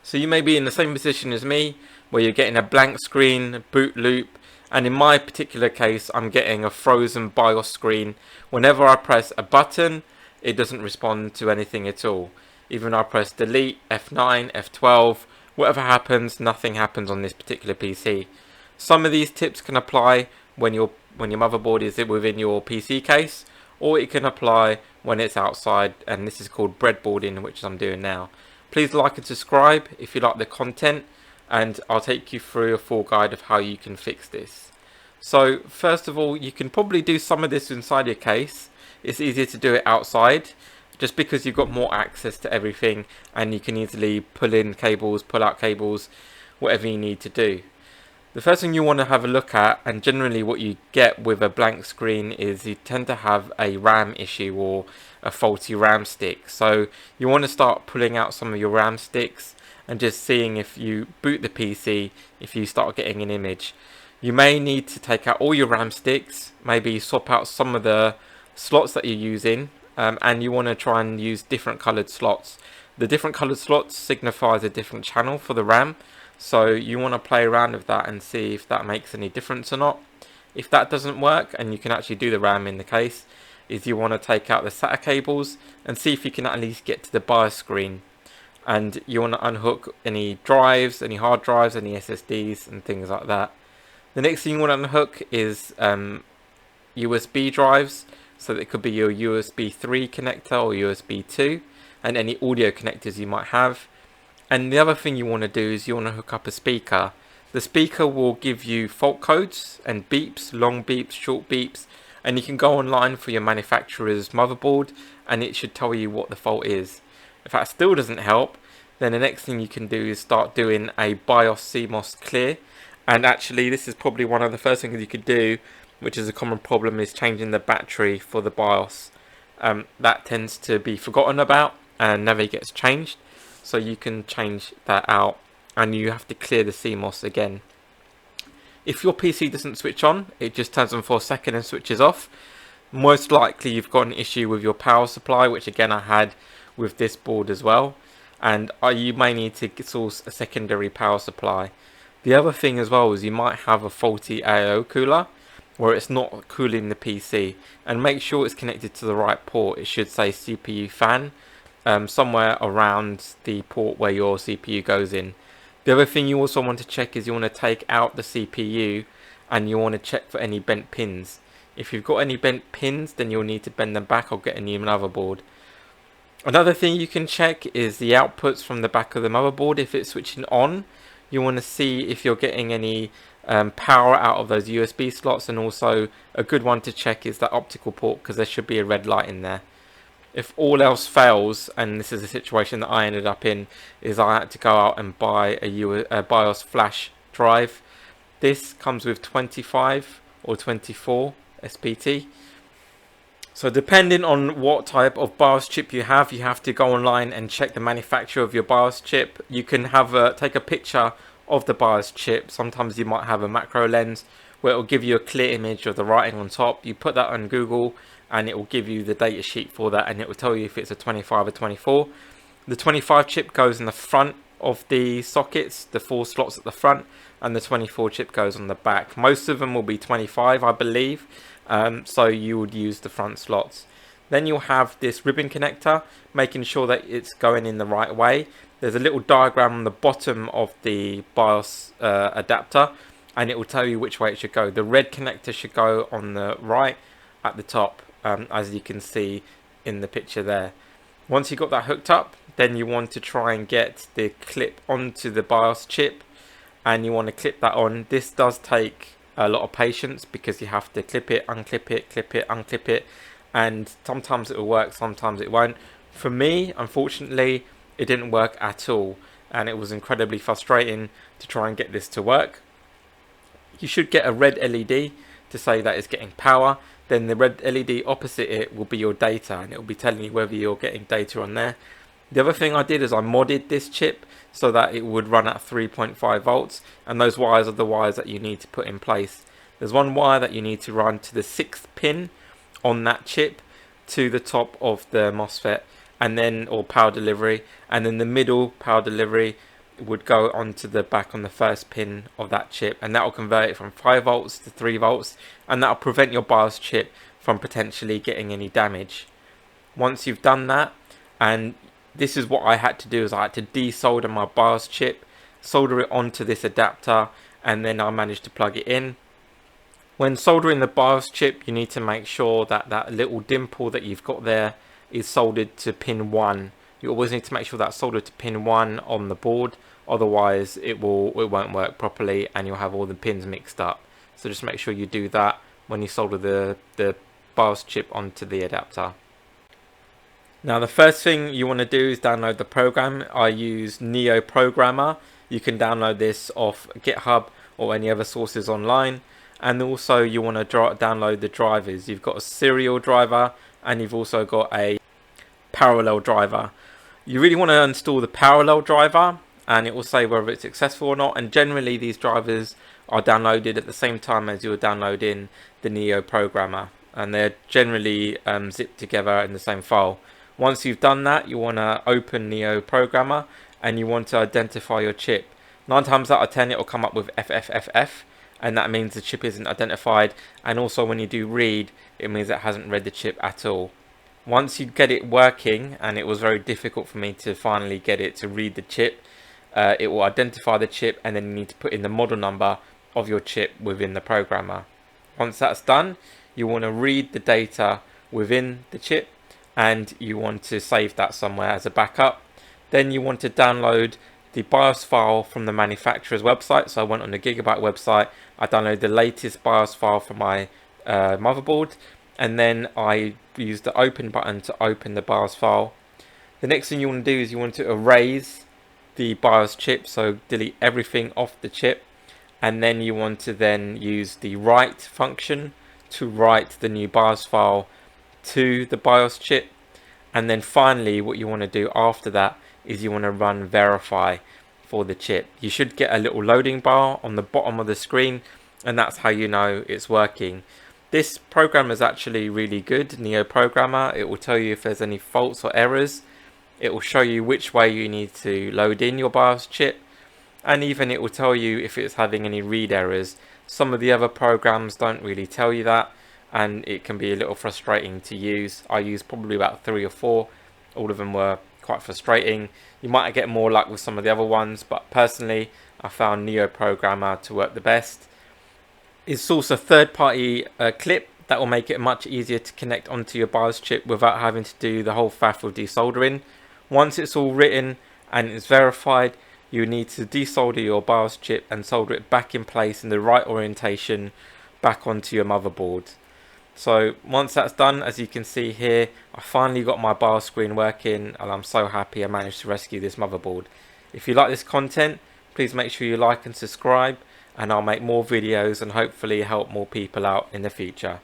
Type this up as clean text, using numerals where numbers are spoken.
So you may be in the same position as me, where you're getting a blank screen, boot loop, and in my particular case, I'm getting a frozen BIOS screen. Whenever I press a button, it doesn't respond to anything at all. Even I press delete, F9, F12, whatever happens, nothing happens on this particular PC. Some of these tips can apply when your motherboard is within your PC case, or it can apply when it's outside, and this is called breadboarding, which I'm doing now. Please like and subscribe if you like the content, and I'll take you through a full guide of how you can fix this. So first of all, you can probably do some of this inside your case. It's easier to do it outside, just because you've got more access to everything and you can easily pull in cables, pull out cables, whatever you need to do. The first thing you want to have a look at, and generally what you get with a blank screen, is you tend to have a RAM issue or a faulty RAM stick. So you want to start pulling out some of your RAM sticks and just seeing if you boot the PC, if you start getting an image. You may need to take out all your RAM sticks, maybe swap out some of the slots that you're using, and you want to try and use different colored slots. The different colored slots signifies a different channel for the RAM, so you want to play around with that and see if that makes any difference or not. If that doesn't work, and you can actually do the RAM in the case, is you want to take out the SATA cables and see if you can at least get to the BIOS screen. And you want to unhook any drives, any hard drives, any SSDs and things like that. The next thing you want to unhook is USB drives. So it could be your USB 3 connector or USB 2, and any audio connectors you might have. And the other thing you want to do is you want to hook up a speaker. The speaker will give you fault codes and beeps, long beeps, short beeps, and you can go online for your manufacturer's motherboard and it should tell you what the fault is. If that still doesn't help, then the next thing you can do is start doing a BIOS CMOS clear. And actually this is probably one of the first things you could do, which is a common problem, is changing the battery for the BIOS. That tends to be forgotten about and never gets changed, so you can change that out and you have to clear the CMOS again. If your PC doesn't switch on, it just turns on for a second and switches off, most likely you've got an issue with your power supply, which again I had with this board as well, and you may need to source a secondary power supply. The other thing as well is you might have a faulty AIO cooler where it's not cooling the PC, and make sure it's connected to the right port. It should say CPU fan somewhere around the port where your CPU goes in. The other thing you also want to check is you want to take out the CPU and you want to check for any bent pins. If you've got any bent pins, then you'll need to bend them back or get a new motherboard. Another thing you can check is the outputs from the back of the motherboard. If it's switching on, you want to see if you're getting any power out of those USB slots, and also a good one to check is that optical port, because there should be a red light in there. If all else fails, and this is a situation that I ended up in, is I had to go out and buy a BIOS flash drive. This comes with 25 or 24 SPT. So depending on what type of BIOS chip you have to go online and check the manufacturer of your BIOS chip. You can have take a picture of the BIOS chip. Sometimes you might have a macro lens where it will give you a clear image of the writing on top. You put that on Google and it will give you the data sheet for that, and it will tell you if it's a 25 or 24. The 25 chip goes in the front of the sockets, the 4 slots at the front, and the 24 chip goes on the back. Most of them will be 25, I believe, so you would use the front slots. Then you'll have this ribbon connector, making sure that it's going in the right way. There's a little diagram on the bottom of the BIOS adapter, and it will tell you which way it should go. The red connector should go on the right at the top, as you can see in the picture there. Once you've got that hooked up, then you want to try and get the clip onto the BIOS chip, and you want to clip that on. This does take a lot of patience because you have to clip it, unclip it, clip it, unclip it, and sometimes it will work, sometimes it won't. For me, unfortunately, it didn't work at all, and it was incredibly frustrating to try and get this to work. You should get a red LED to say that it's getting power. Then the red LED opposite it will be your data, and it will be telling you whether you're getting data on there. The other thing I did is I modded this chip so that it would run at 3.5 volts, and those wires are the wires that you need to put in place. There's one wire that you need to run to the 6th pin on that chip to the top of the MOSFET, and then, or power delivery, and then the middle power delivery would go onto the back on the first pin of that chip, and that will convert it from 5 volts to 3 volts, and that will prevent your BIOS chip from potentially getting any damage. Once you've done that, and this is what I had to do, is I had to desolder my BIOS chip, solder it onto this adapter, and then I managed to plug it in. When soldering the BIOS chip, you need to make sure that that little dimple that you've got there is soldered to pin 1. You always need to make sure that's soldered to pin 1 on the board, otherwise it won't work properly and you'll have all the pins mixed up. So just make sure you do that when you solder the BIOS chip onto the adapter. Now the first thing you want to do is download the program. I use Neo Programmer. You can download this off GitHub or any other sources online. And also you want to download the drivers. You've got a serial driver and you've also got a parallel driver. You really want to install the parallel driver, and it will say whether it's successful or not, and generally these drivers are downloaded at the same time as you're downloading the Neo Programmer, and they're generally zipped together in the same file. Once you've done that, you want to open Neo Programmer and you want to identify your chip. 9 times out of 10 it will come up with FFFF, and that means the chip isn't identified, and also when you do read, it means it hasn't read the chip at all. Once you get it working, and it was very difficult for me to finally get it to read the chip, it will identify the chip, and then you need to put in the model number of your chip within the programmer. Once that's done, you want to read the data within the chip, and you want to save that somewhere as a backup. Then you want to download the BIOS file from the manufacturer's website. So I went on the Gigabyte website, I downloaded the latest BIOS file from my motherboard, and then I use the open button to open the BIOS file. The next thing you want to do is you want to erase the BIOS chip, so delete everything off the chip, and then you want to then use the write function to write the new BIOS file to the BIOS chip. And then finally what you want to do after that is you want to run verify for the chip. You should get a little loading bar on the bottom of the screen, and that's how you know it's working. This program is actually really good, Neo Programmer. It will tell you if there's any faults or errors. It will show you which way you need to load in your BIOS chip, and even it will tell you if it's having any read errors. Some of the other programs don't really tell you that, and it can be a little frustrating to use. I used probably about 3 or 4. All of them were quite frustrating. You might get more luck with some of the other ones, but personally I found Neo Programmer to work the best. It's also a third-party clip that will make it much easier to connect onto your BIOS chip without having to do the whole faff of desoldering. Once it's all written and it's verified, you need to desolder your BIOS chip and solder it back in place in the right orientation back onto your motherboard. So once that's done, as you can see here, I finally got my BIOS screen working, and I'm so happy I managed to rescue this motherboard. If you like this content, please make sure you like and subscribe, and I'll make more videos and hopefully help more people out in the future.